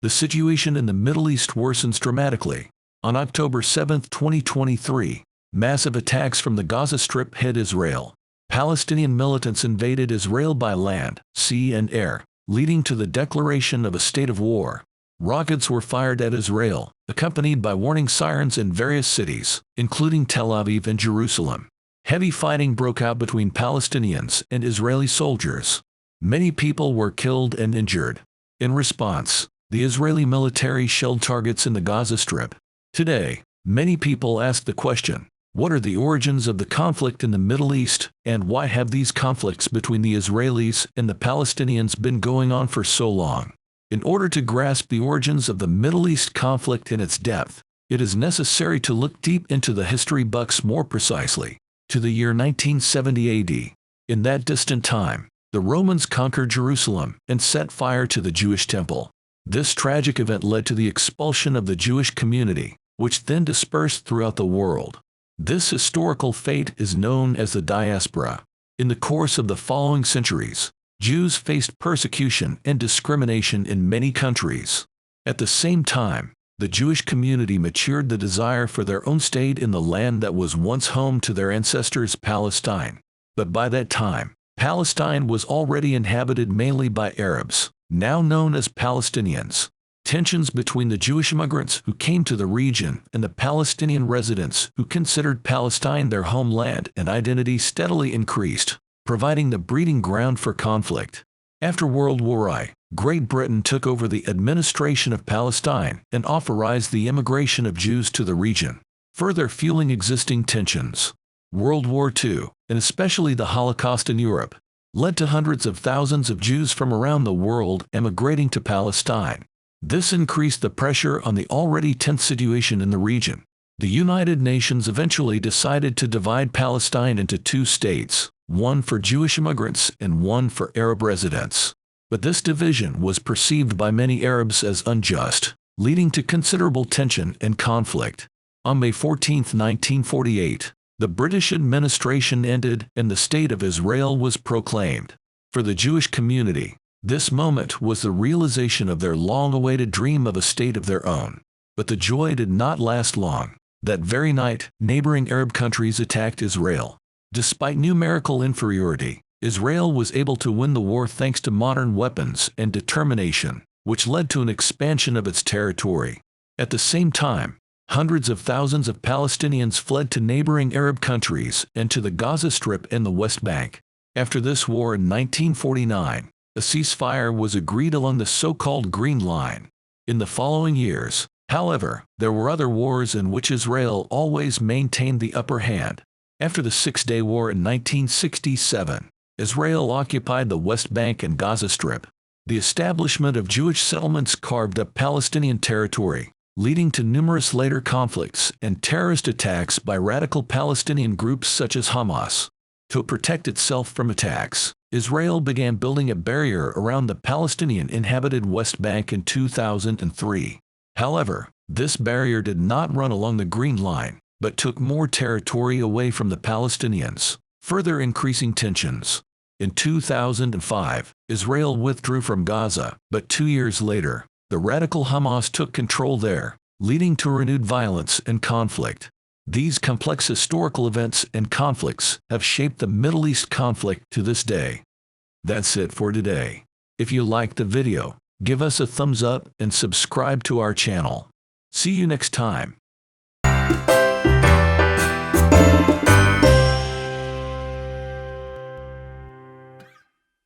the situation in the Middle East worsens dramatically. On October 7, 2023, massive attacks from the Gaza Strip hit Israel. Palestinian militants invaded Israel by land, sea and air, leading to the declaration of a state of war. Rockets were fired at Israel, accompanied by warning sirens in various cities, including Tel Aviv and Jerusalem. Heavy fighting broke out between Palestinians and Israeli soldiers. Many people were killed and injured. In response, the Israeli military shelled targets in the Gaza Strip. Today, many people ask the question, what are the origins of the conflict in the Middle East, and why have these conflicts between the Israelis and the Palestinians been going on for so long? In order to grasp the origins of the Middle East conflict in its depth, it is necessary to look deep into the history books, more precisely, to the year 1970 AD. In that distant time, the Romans conquered Jerusalem and set fire to the Jewish temple. This tragic event led to the expulsion of the Jewish community, which then dispersed throughout the world. This historical fate is known as the diaspora. In the course of the following centuries, Jews faced persecution and discrimination in many countries. At the same time, the Jewish community matured the desire for their own state in the land that was once home to their ancestors, Palestine. But by that time, Palestine was already inhabited mainly by Arabs, now known as Palestinians. Tensions between the Jewish immigrants who came to the region and the Palestinian residents who considered Palestine their homeland and identity steadily increased, providing the breeding ground for conflict. After World War I, Great Britain took over the administration of Palestine and authorized the immigration of Jews to the region, further fueling existing tensions. World War II, and especially the Holocaust in Europe, led to hundreds of thousands of Jews from around the world emigrating to Palestine. This increased the pressure on the already tense situation in the region. The United Nations eventually decided to divide Palestine into two states, one for Jewish immigrants and one for Arab residents. But this division was perceived by many Arabs as unjust, leading to considerable tension and conflict. On May 14, 1948, the British administration ended and the State of Israel was proclaimed. For the Jewish community, this moment was the realization of their long-awaited dream of a state of their own. But the joy did not last long. That very night, neighboring Arab countries attacked Israel. Despite numerical inferiority, Israel was able to win the war thanks to modern weapons and determination, which led to an expansion of its territory. At the same time, hundreds of thousands of Palestinians fled to neighboring Arab countries and to the Gaza Strip and the West Bank. After this war in 1949, a ceasefire was agreed along the so-called Green Line. In the following years, however, there were other wars in which Israel always maintained the upper hand. After the Six-Day War in 1967, Israel occupied the West Bank and Gaza Strip. The establishment of Jewish settlements carved up Palestinian territory, leading to numerous later conflicts and terrorist attacks by radical Palestinian groups such as Hamas. To protect itself from attacks, Israel began building a barrier around the Palestinian inhabited West Bank in 2003. However, this barrier did not run along the Green Line, but took more territory away from the Palestinians, further increasing tensions. In 2005, Israel withdrew from Gaza, but 2 years later, the radical Hamas took control there, leading to renewed violence and conflict. These complex historical events and conflicts have shaped the Middle East conflict to this day. That's it for today. If you liked the video, give us a thumbs up and subscribe to our channel. See you next time.